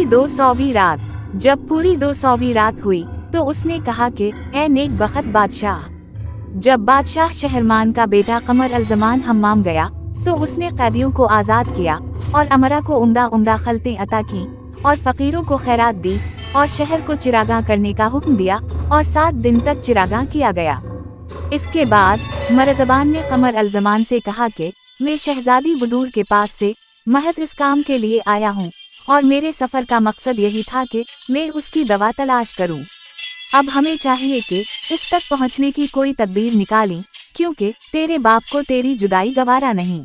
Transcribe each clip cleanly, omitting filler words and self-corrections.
200वीं रात। जब पूरी 200वीं रात हुई तो उसने कहा कि ऐ नेक बख्त बादशाह। जब बादशाह शहरमान का बेटा कमर अल ज़मान हम्माम गया तो उसने कैदियों को आज़ाद किया और अमरा को उम्दा उम्दा खलतें अता की और फ़कीरों को खैरात दी और शहर को चिरागां करने का हुक्म दिया और 7 दिन तक चिरागां किया गया। इसके बाद मरज़बान ने कमर अल ज़मान से कहा कि मैं शहजादी बदूर के पास से महज इस काम के लिए आया हूँ और मेरे सफ़र का मकसद यही था कि मैं उसकी दवा तलाश करूँ। अब हमें चाहिए कि इस तक पहुँचने की कोई तदबीर निकालें, क्योंकि तेरे बाप को तेरी जुदाई गवारा नहीं।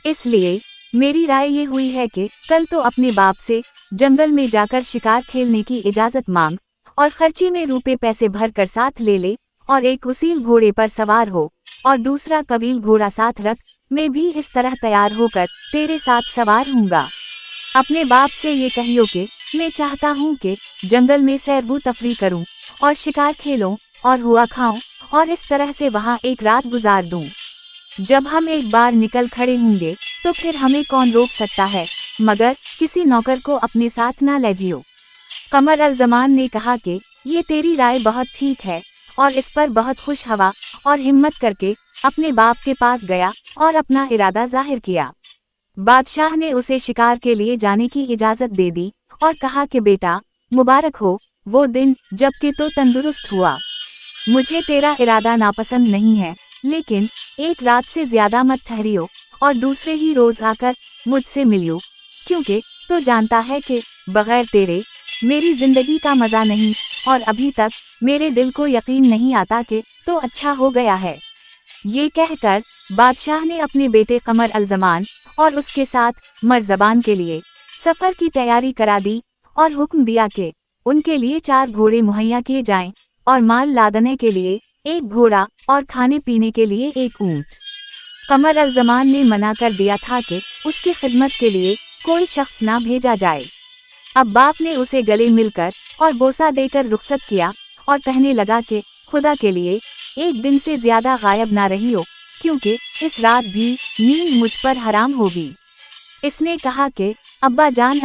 इसलिए मेरी राय ये हुई है कि कल तो अपने बाप से जंगल में जाकर शिकार खेलने की इजाज़त मांग और खर्ची में रुपए पैसे भर कर साथ ले ले और एक उसील घोड़े पर सवार हो और दूसरा कबील घोड़ा साथ रख। मैं भी इस तरह तैयार होकर तेरे साथ सवार हूँगा। अपने बाप से ये कहियो कि मैं चाहता हूँ कि जंगल में सैर व तफरी करूँ और शिकार खेलूं और हुआ खाऊं और इस तरह से वहाँ एक रात गुजार दूं। जब हम एक बार निकल खड़े होंगे तो फिर हमें कौन रोक सकता है, मगर किसी नौकर को अपने साथ ना ले जियो। कमर अल ज़मान ने कहा कि ये तेरी राय बहुत ठीक है और इस पर बहुत खुश हवा और हिम्मत करके अपने बाप के पास गया और अपना इरादा जाहिर किया। बादशाह ने उसे शिकार के लिए जाने की इजाज़त दे दी और कहा कि बेटा मुबारक हो वो दिन जब कि तो तंदुरुस्त हुआ। मुझे तेरा इरादा नापसंद नहीं है, लेकिन एक रात से ज्यादा मत ठहरियो और दूसरे ही रोज आकर मुझसे मिलियो, क्योंकि तो जानता है कि बगैर तेरे मेरी जिंदगी का मजा नहीं और अभी तक मेरे दिल को यकीन नहीं आता कि तो अच्छा हो गया है। ये कहकर बादशाह ने अपने बेटे कमर अल ज़मान और उसके साथ मरज़बान के लिए सफर की तैयारी करा दी और हुक्म दिया कि उनके लिए 4 घोड़े मुहैया किए जाएं और माल लादने के लिए 1 घोड़ा और खाने पीने के लिए 1 ऊंट। कमर अल ज़मान ने मना कर दिया था कि उसकी खिदमत के लिए कोई शख्स ना भेजा जाए। अब बाप ने उसे गले मिलकर और बोसा देकर रुखसत किया और कहने लगा कि खुदा के लिए 1 दिन से ज्यादा गायब ना रहियो, क्योंकि इस रात भी नींद मुझ पर हराम होगी। इसने कहा कि अब्बा जान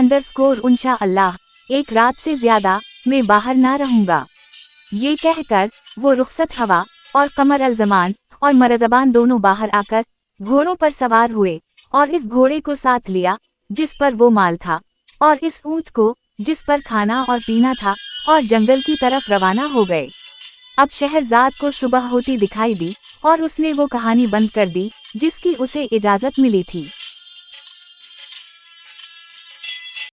इंशा अल्लाह 1 रात से ज्यादा मैं बाहर ना रहूंगा। ये कहकर वो रुखसत हवा और कमर अल ज़मान और मरज़बान दोनों बाहर आकर घोड़ों पर सवार हुए और इस घोड़े को साथ लिया जिस पर वो माल था और इस ऊंट को जिस पर खाना और पीना था और जंगल की तरफ रवाना हो गए। अब शहरजाद को सुबह होती दिखाई दी और उसने वो कहानी बंद कर दी जिसकी उसे इजाजत मिली थी।